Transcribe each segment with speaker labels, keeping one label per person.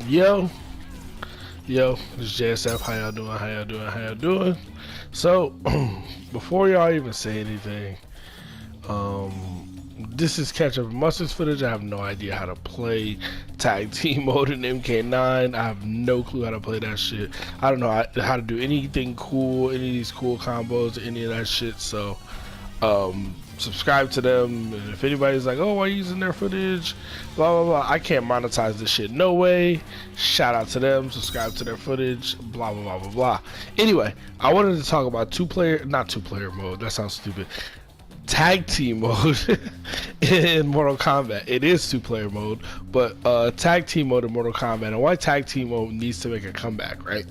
Speaker 1: Yo, yo, this is JSF. How y'all doing? How y'all doing? How y'all doing? So, before y'all even say anything, this is catch up mustard footage. I have no idea how to play tag team mode in MK9. I have no clue how to play that shit. I don't know how to do anything cool, any of these cool combos, any of that shit. So, subscribe to them. And if anybody's like, oh, why are you using their footage? Blah, blah, blah. I can't monetize this shit. No way. Shout out to them. Subscribe to their footage. Blah, blah, blah, blah, blah. Anyway, I wanted to talk about not two player mode. That sounds stupid. Tag team mode in Mortal Kombat. It is two player mode, but tag team mode in Mortal Kombat, and why tag team mode needs to make a comeback, right?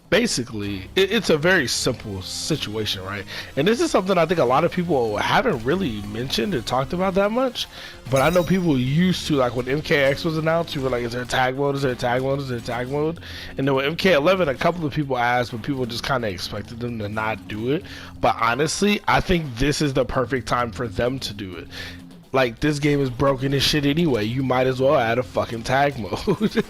Speaker 1: Basically, it's a very simple situation, right? And this is something I think a lot of people haven't really mentioned or talked about that much, but I know people used to, like when MKX was announced, we were like, is there a tag mode, is there a tag mode, is there a tag mode? And then with MK11, a couple of people asked, but people just kind of expected them to not do it. But honestly, I think this is the perfect time for them to do it. Like, this game is broken as shit anyway. You might as well add a fucking tag mode.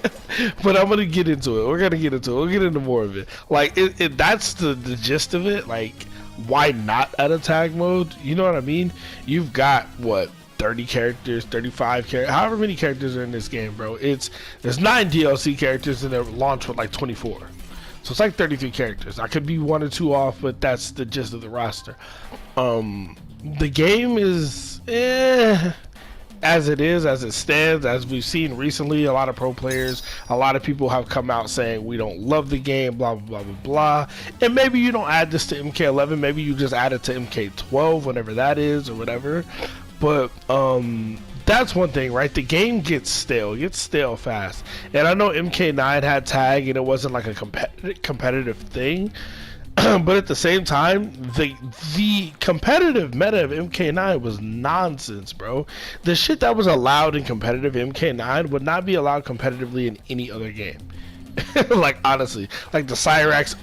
Speaker 1: But I'm gonna get into it. We're gonna get into it. We'll get into more of it. Like, that's the gist of it. Like, why not add a tag mode? You know what I mean? You've got, what, 30 characters, 35 characters, however many characters are in this game, bro. There's 9 DLC characters and they're launched with like 24. So it's like 33 characters. I could be 1 or 2 off, but that's the gist of the roster. The game is as it is, as it stands, as we've seen recently. A lot of pro players, a lot of people have come out saying we don't love the game, blah blah blah blah blah. And maybe you don't add this to MK11, maybe you just add it to MK12, whenever that is, or whatever. But that's one thing, right? The game gets stale fast. And I know MK9 had tag and it wasn't like a competitive thing. But at the same time, the competitive meta of MK9 was nonsense, bro. The shit that was allowed in competitive MK9 would not be allowed competitively in any other game. Like, honestly, like the Cyrax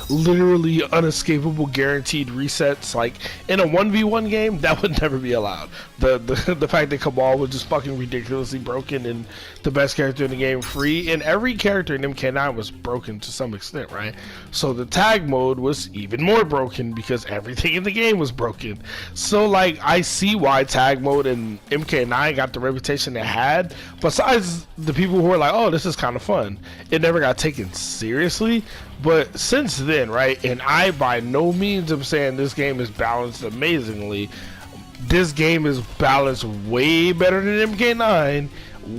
Speaker 1: literally unescapable guaranteed resets, like in a 1v1 game, that would never be allowed. The fact that Cabal was just fucking ridiculously broken and the best character in the game free, and every character in MK9 was broken to some extent, right? So the tag mode was even more broken because everything in the game was broken. So like, I see why tag mode in MK9 got the reputation it had, besides the people who were like, oh, this is kind of fun. It never got taken seriously. But since then, right, and I by no means am saying this game is balanced amazingly. This game is balanced way better than MK9,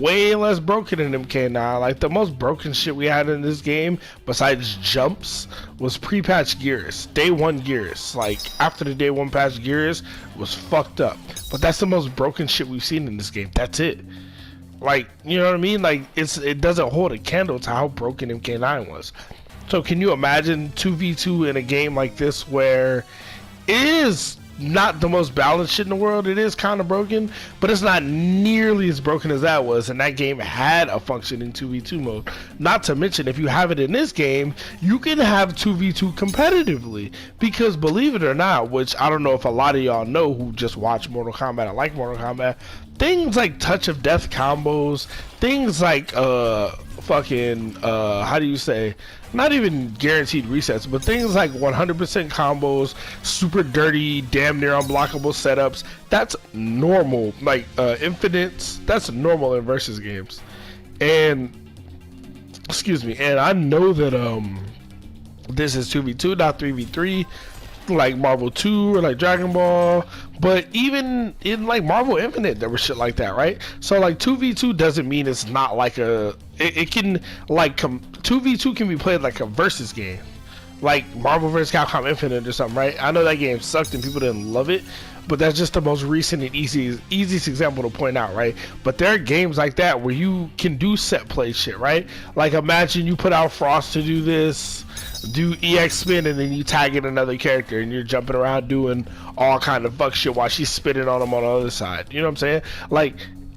Speaker 1: way less broken than MK9. Like, the most broken shit we had in this game, besides jumps, was pre-patch Gears. Day 1 Gears. Like, after the Day 1 patch Gears was fucked up. But that's the most broken shit we've seen in this game. That's it. Like, you know what I mean? Like, it doesn't hold a candle to how broken MK9 was. So can you imagine 2v2 in a game like this where it is not the most balanced shit in the world? It is kind of broken, but it's not nearly as broken as that was, and that game had a functioning 2v2 mode. Not to mention, if you have it in this game, you can have 2v2 competitively, because believe it or not, which I don't know if a lot of y'all know who just watch Mortal Kombat and like Mortal Kombat, things like touch of death combos, things like how do you say, not even guaranteed resets, but things like 100% combos, super dirty, damn near unblockable setups, that's normal. Like infinites, that's normal in versus games. And excuse me, and I know that this is 2v2, not 3v3, like Marvel 2 or like Dragon Ball, but even in like Marvel Infinite there was shit like that, right? So like 2v2 doesn't mean it's not like it can, like 2v2 can be played like a versus game, like Marvel vs. Capcom Infinite or something, right? I know that game sucked and people didn't love it, but that's just the most recent and easiest example to point out, right? But there are games like that where you can do set play shit, right? Like, imagine you put out Frost to do this, do EX spin, and then you tag in another character and you're jumping around doing all kind of fuck shit while she's spinning on them on the other side. You know what I'm saying? Like,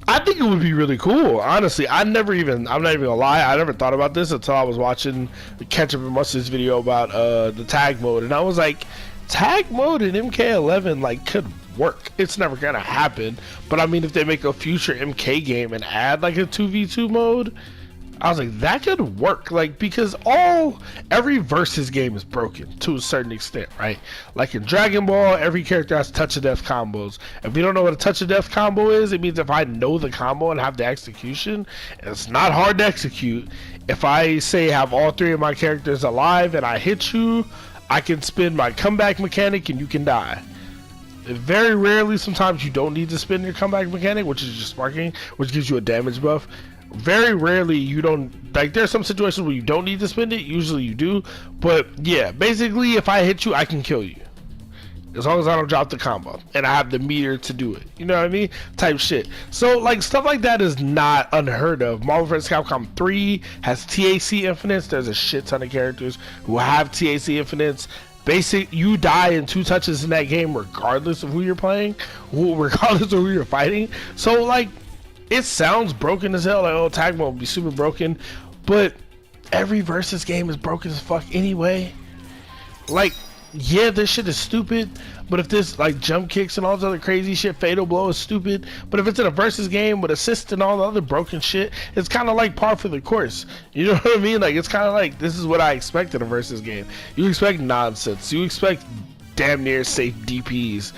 Speaker 1: I think it would be really cool, honestly. I'm not even gonna lie, I never thought about this until I was watching the Ketchup and Mustard's video about the tag mode, and I was like, tag mode in MK11 like could work. It's never gonna happen, but I mean, if they make a future MK game and add like a 2v2 mode, I was like, that could work, like, because every versus game is broken to a certain extent, right? Like in Dragon Ball, every character has touch of death combos. If you don't know what a touch of death combo is, it means if I know the combo and have the execution, it's not hard to execute. If I say have all three of my characters alive and I hit you, I can spin my comeback mechanic and you can die. Very rarely, sometimes you don't need to spin your comeback mechanic, which is just sparking, which gives you a damage buff. Very rarely you don't, like, there's some situations where you don't need to spend it, usually you do, but yeah, basically if I hit you I can kill you as long as I don't drop the combo and I have the meter to do it, you know what I mean, type shit. So like stuff like that is not unheard of. Marvel vs. Capcom 3 has TAC infinites. There's a shit ton of characters who have TAC infinites. You die in 2 touches in that game regardless of who you're playing, regardless of who you're fighting. So like, it sounds broken as hell, like, oh, tag mode will be super broken, but every versus game is broken as fuck anyway. Like, yeah, this shit is stupid, but if this, like, jump kicks and all this other crazy shit, fatal blow is stupid, but if it's in a versus game with assist and all the other broken shit, it's kind of like par for the course. You know what I mean? Like, it's kind of like, this is what I expect in a versus game. You expect nonsense. You expect damn near safe DPs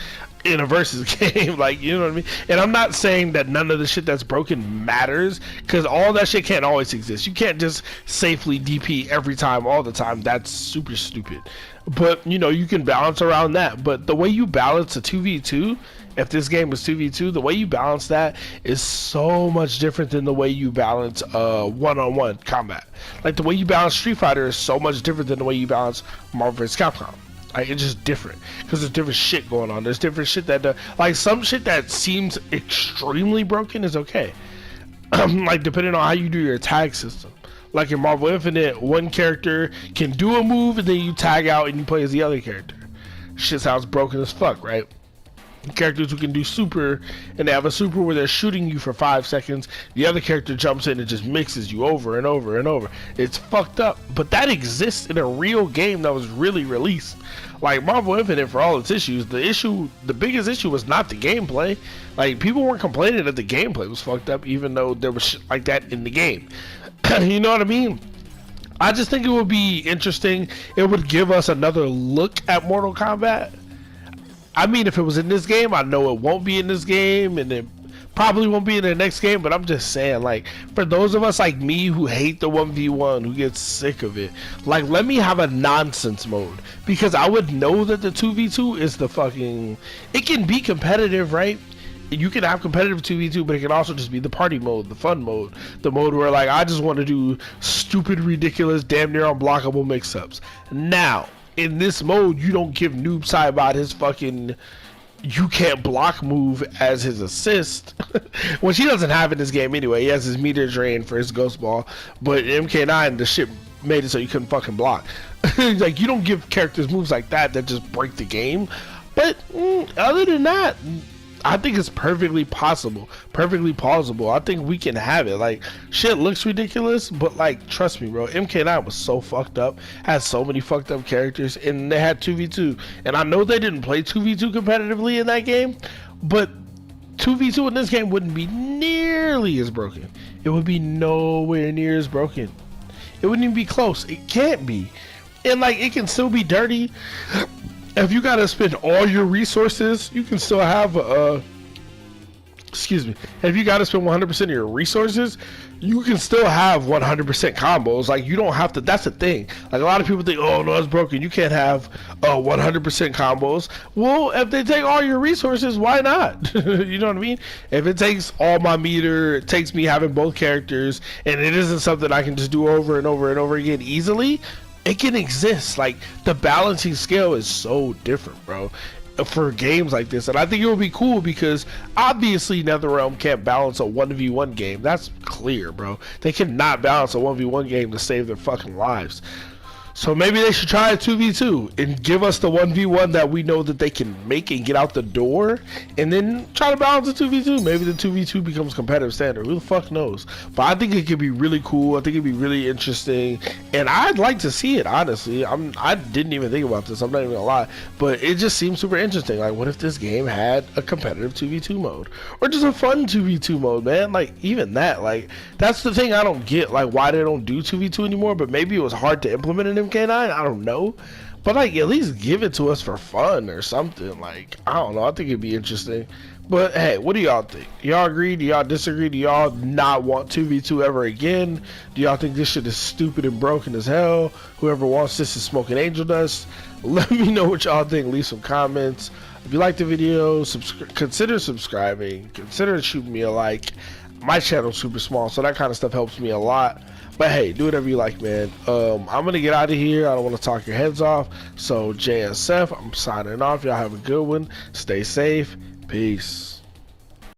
Speaker 1: in a versus game, like, you know what I mean? And I'm not saying that none of the shit that's broken matters, because all that shit can't always exist. You can't just safely DP every time, all the time. That's super stupid. But, you know, you can balance around that. But the way you balance a 2v2, if this game is 2v2, the way you balance that is so much different than the way you balance one-on-one combat. Like, the way you balance Street Fighter is so much different than the way you balance Marvel vs. Capcom. Like, it's just different because there's different shit going on. There's different shit that like, some shit that seems extremely broken is okay. Like, depending on how you do your tag system. Like in Marvel Infinite, one character can do a move and then you tag out and you play as the other character. Shit sounds broken as fuck, right? Characters who can do super, and they have a super where they're shooting you for 5 seconds, the other character jumps in and just mixes you over and over and over. It's fucked up, but that exists in a real game that was really released. Like Marvel Infinite, for all its issues, the biggest issue was not the gameplay. Like, people weren't complaining that the gameplay was fucked up, even though there was shit like that in the game. You know what I mean? I just think it would be interesting. It would give us another look at Mortal Kombat. I mean, if it was in this game, I know it won't be in this game, and it probably won't be in the next game, but I'm just saying, like, for those of us like me who hate the 1v1, who gets sick of it, like, let me have a nonsense mode, because I would know that the 2v2 is the fucking, it can be competitive, right? You can have competitive 2v2, but it can also just be the party mode, the fun mode, the mode where, like, I just want to do stupid, ridiculous, damn near unblockable mix-ups. Now, in this mode, you don't give Noob Saibot his fucking you can't block move as his assist, which he doesn't have in this game anyway. He has his meter drain for his ghost ball, but MK9, the shit made it so you couldn't fucking block. Like, you don't give characters moves like that just break the game. But other than that, I think it's perfectly possible, perfectly plausible. I think we can have it. Like, shit looks ridiculous, but, like, trust me, bro, MK9 was so fucked up, had so many fucked up characters, and they had 2v2. And I know they didn't play 2v2 competitively in that game, but 2v2 in this game wouldn't be nearly as broken. It would be nowhere near as broken. It wouldn't even be close. It can't be. And, like, it can still be dirty. If you gotta spend all your resources, you can still have excuse me. If you gotta spend 100% of your resources, you can still have 100% combos. Like, you don't have to. That's the thing. Like, a lot of people think, oh no, it's broken. You can't have 100% combos. Well, if they take all your resources, why not? You know what I mean? If it takes all my meter, it takes me having both characters, and it isn't something I can just do over and over and over again easily. It can exist. Like, the balancing scale is so different, bro, for games like this. And I think it would be cool because obviously NetherRealm can't balance a 1v1 game. That's clear, bro. They cannot balance a 1v1 game to save their fucking lives. So maybe they should try a 2v2 and give us the 1v1 that we know that they can make and get out the door, and then try to balance the 2v2. Maybe the 2v2 becomes competitive standard. Who the fuck knows? But I think it could be really cool. I think it'd be really interesting, and I'd like to see it, honestly. I didn't even think about this, I'm not even gonna lie, but it just seems super interesting. Like, what if this game had a competitive 2v2 mode? Or just a fun 2v2 mode, man? Like, even that, like, that's the thing I don't get, like, why they don't do 2v2 anymore. But maybe it was hard to implement in MK9, I don't know. But like, at least give it to us for fun or something. Like, I don't know, I think it'd be interesting. But hey, what do y'all think? Y'all agree? Do y'all disagree? Do y'all not want 2v2 ever again? Do y'all think this shit is stupid and broken as hell? Whoever wants this is smoking angel dust. Let me know what y'all think. Leave some comments. If you like the video, consider subscribing. Consider shooting me a like. My channel's super small, so that kind of stuff helps me a lot. But hey, do whatever you like, man. I'm gonna get out of here. I don't want to talk your heads off. So JSF, I'm signing off. Y'all have a good one. Stay safe. Peace.